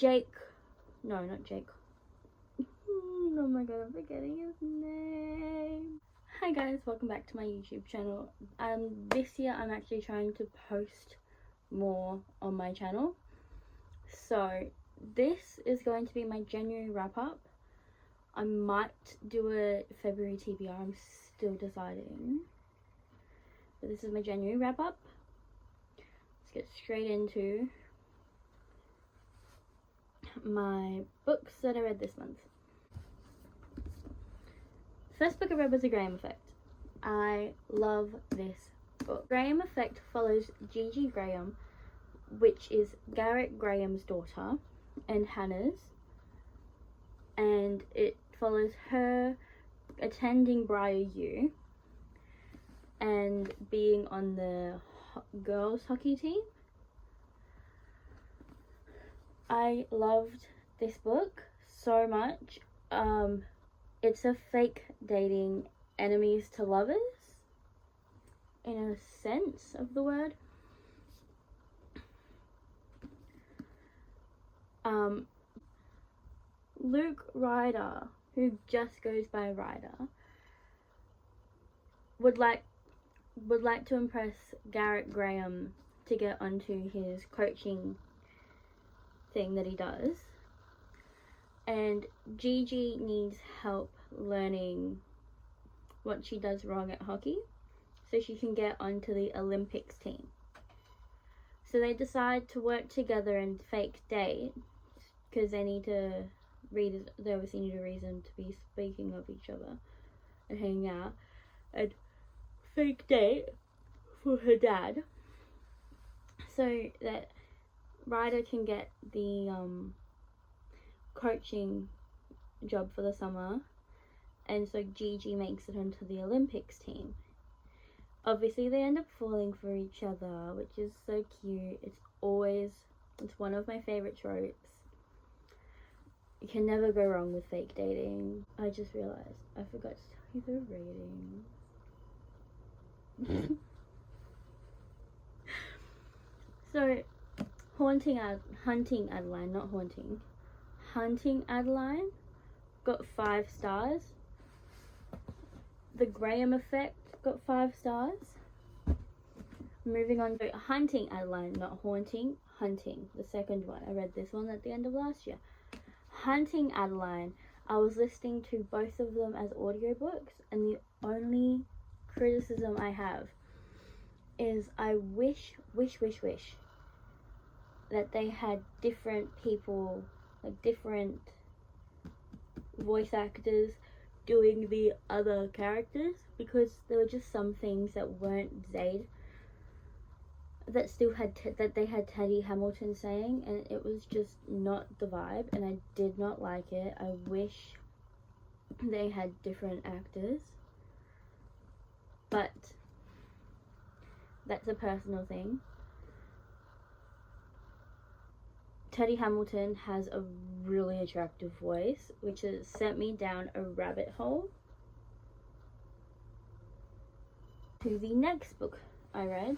Jake. No, not Jake. Oh my god, I'm forgetting his name. Hi guys, welcome back to my YouTube channel. This year I'm actually trying to post more on my channel. So this is going to be my January wrap up. I might do a February TBR, I'm still deciding. But this is my January wrap up. Let's get straight into my books that I read this month. First book I read was The Graham Effect. I love this book. Graham Effect follows Gigi Graham, which is Garrett Graham's daughter and Hannah's, and it follows her attending Briar U and being on the girls hockey team. I loved this book so much. It's a fake dating enemies to lovers in a sense of the word. Luke Ryder, who just goes by Ryder, would like to impress Garrett Graham to get onto his coaching thing that he does, and Gigi needs help learning what she does wrong at hockey so she can get onto the Olympics team. So they decide to work together and fake date because they obviously need a reason to be speaking of each other and hanging out, and fake date for her dad so that Ryder can get the coaching job for the summer, and so Gigi makes it onto the Olympics team. Obviously they end up falling for each other, which is so cute. It's one of my favorite tropes. You can never go wrong with fake dating. I just realized I forgot to tell you the rating. So Hunting Adeline got 5 stars. The Graham Effect got 5 stars. Moving on to Hunting Adeline, not Haunting, Hunting, the second one. I read this one at the end of last year. Hunting Adeline, I was listening to both of them as audiobooks, and the only criticism I have is I wish that they had different people, like different voice actors doing the other characters, because there were just some things that weren't Zayd that still had that they had Teddy Hamilton saying, and it was just not the vibe, and I did not like it. I wish they had different actors, but that's a personal thing. Teddy Hamilton has a really attractive voice, which has sent me down a rabbit hole to the next book I read.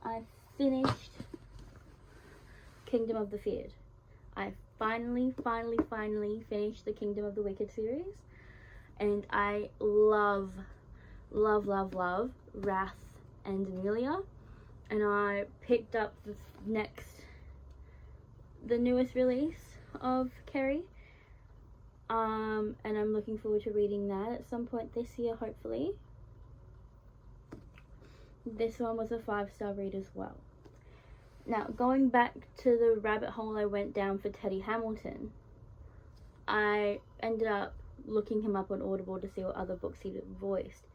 I finished Kingdom of the Feared. I finally finished the Kingdom of the Wicked series, and I love Wrath and Amelia, and I picked up the newest release of Kerry, and I'm looking forward to reading that at some point this year, hopefully. This one was a 5-star read as well. Now, going back to the rabbit hole I went down for Teddy Hamilton, I ended up looking him up on Audible to see what other books he'd voiced,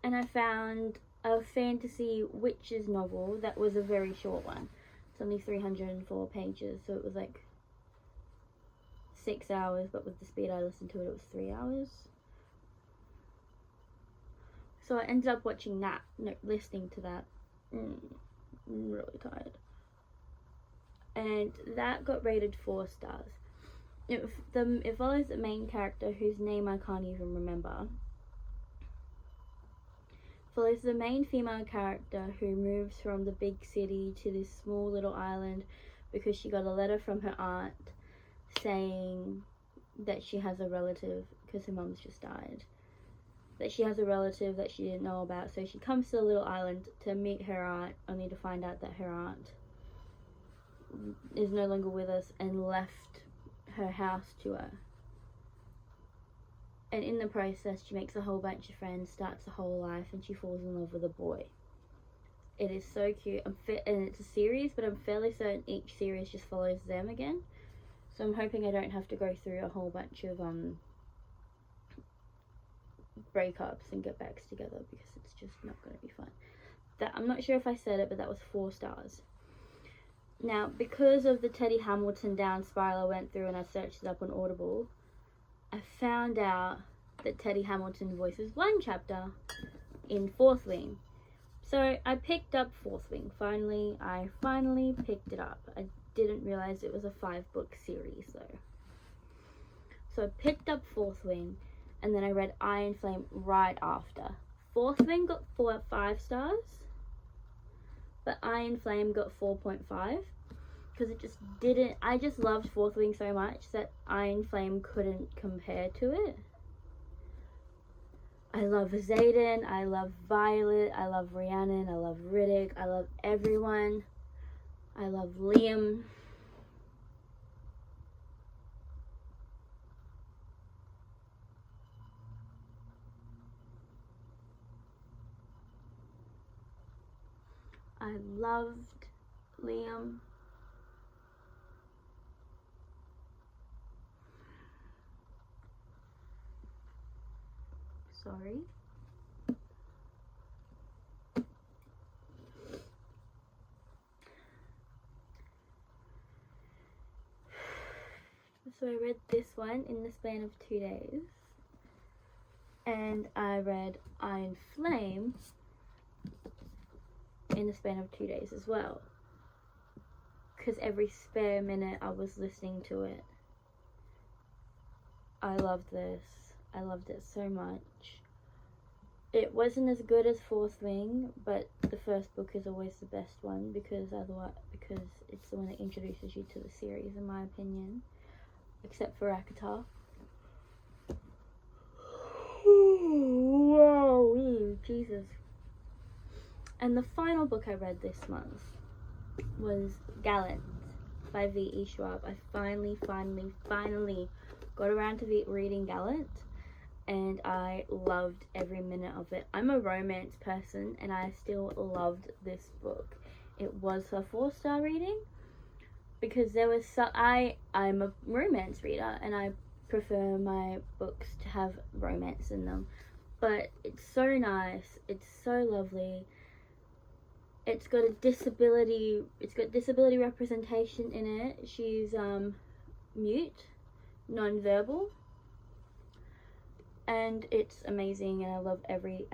and I found a fantasy witches novel that was a very short one. It's only 304 pages, so it was like 6 hours, but with the speed I listened to it, it was 3 hours. So I ended up watching that, listening to that. I'm really tired. And that got rated 4 stars. It follows the main character whose name I can't even remember. Follows the main female character who moves from the big city to this small little island because she got a letter from her aunt saying that she has a relative, because her mum's just died, that she has a relative that she didn't know about. So she comes to the little island to meet her aunt, only to find out that her aunt is no longer with us and left her house to her. And in the process, she makes a whole bunch of friends, starts a whole life, and she falls in love with a boy. It is so cute. And it's a series, but I'm fairly certain each series just follows them again. So I'm hoping I don't have to go through a whole bunch of breakups and get backs together, because it's just not going to be fun. That, I'm not sure if I said it, but that was 4 stars. Now, because of the Teddy Hamilton down spiral I went through and I searched it up on Audible, I found out that Teddy Hamilton voices one chapter in Fourth Wing. So I picked up Fourth Wing. I finally picked it up. I didn't realize it was a 5-book series though. So I picked up Fourth Wing, and then I read Iron Flame right after. Fourth Wing got 5 stars, but Iron Flame got 4.5. Because it just didn't, I just loved Fourth Wing so much that Iron Flame couldn't compare to it. I love Zayden, I love Violet, I love Rhiannon, I love Riddick, I love everyone. I love Liam. I loved Liam. Sorry. So I read this one in the span of 2 days. And I read Iron Flame in the span of 2 days as well. Because every spare minute I was listening to it. I loved this. I loved it so much. It wasn't as good as Fourth Wing, but the first book is always the best one, because it's the one that introduces you to the series, in my opinion. Except for Akatar. Whoa, Jesus. And the final book I read this month was Gallant by V.E. Schwab. I finally got around to reading Gallant, and I loved every minute of it. I'm a romance person, and I still loved this book. It was a 4-star reading, because there was I'm a romance reader, and I prefer my books to have romance in them. But it's so nice, it's so lovely. It's got disability representation in it. She's mute, non-verbal, and it's amazing, and I loved every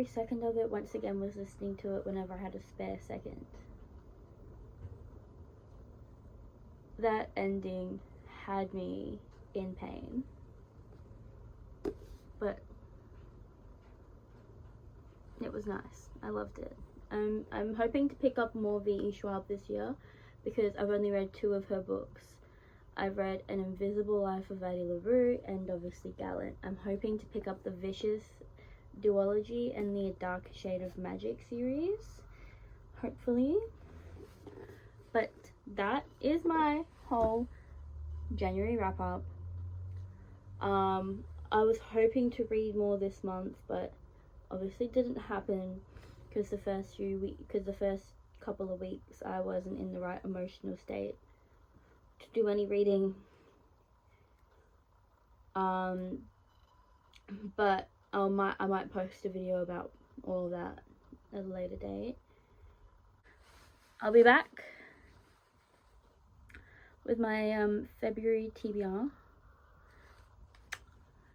second of it. Once again, was listening to it whenever I had a spare second. That ending had me in pain, but it was nice. I loved it. I'm hoping to pick up more V.E. Schwab this year, because I've only read 2 of her books. I've read An Invisible Life of Addie LaRue and obviously Gallant. I'm hoping to pick up the Vicious duology and the A Dark Shade of Magic series, hopefully. But that is my whole January wrap up. I was hoping to read more this month, but obviously didn't happen, because the first couple of weeks I wasn't in the right emotional state to do any reading. But I might post a video about all of that at a later date. I'll be back with my February TBR.